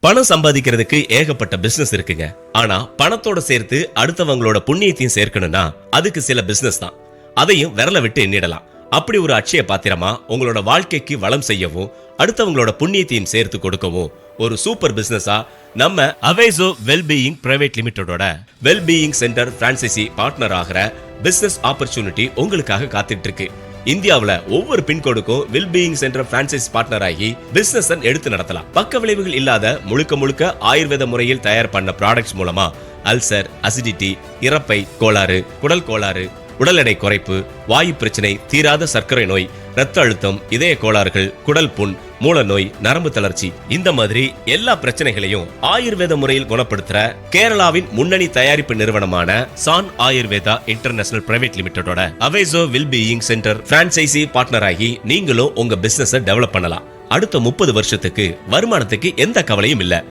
பணம் சம்பாதிக்கிறதுக்கு ஏகப்பட்ட பிசினஸ் இருக்குங்க. ஆனா பணத்தோட சேர்த்து அடுத்தவங்களோட புண்ணியத்தையும் சேர்க்கணும்னா அதுக்கு சில பிசினஸ் தான். அதையும் விரல விட்டு எண்ணிடலாம். அப்படி ஒரு அட்சய பாத்திரமா உங்களோட வாழ்க்கைக்கு வளம் செய்யவும் அடுத்தவங்களோட புண்ணியத்தையும் சேர்த்து கொடுக்கவும் ஒரு சூப்பர் பிசினஸா நம்ம அவேசோ வெல்பீயிங் பிரைவேட் லிமிடெடோட வெல்பீயிங் சென்டர் பிரான்சைசி பார்ட்னர் ஆகிற பிசினஸ் ஆப்பர்ச்சுனிட்டி உங்களுக்காக காத்துட்டு இருக்கு. இந்தியாவுல ஒவ்வொரு பின்கோடுக்கும் வெல்பீயிங் சென்டர் பிரான்சைஸ் பார்ட்னர் ஆகி பிசினஸ் எடுத்து நடத்தலாம். பக்க விளைவுகள் இல்லாத முழுக்க முழுக்க ஆயுர்வேத முறையில் தயார் பண்ண ப்ராடக்ட்ஸ் மூலமா அல்சர், அசிடிட்டி, இறப்பை கோளாறு, குடல் கோளாறு, உடல் எடை குறைப்பு, வாயு பிரச்சனை, தீராத சர்க்கரை நோய், ரத்த அழுத்தம், இதய கோளாறுகள், குடல் புண், மூல நோய், நரம்பு தளர்ச்சி, இந்த மாதிரி எல்லா பிரச்சனைகளையும் ஆயுர்வேத முறையில் குணப்படுத்துற கேரளாவின் முன்னணி தயாரிப்பு நிறுவனமான சான் ஆயுர்வேதா இன்டர்நேஷனல் பிரைவேட் லிமிடெடோட அவேசோ வெல்பீயிங் சென்டர் பிரான்சைசி பார்ட்னர் ஆகி நீங்களும் உங்க பிசினஸ் டெவலப் பண்ணலாம். அடுத்த 30 வருஷத்துக்கு வருமானத்துக்கு எந்த கவலையும் இல்ல.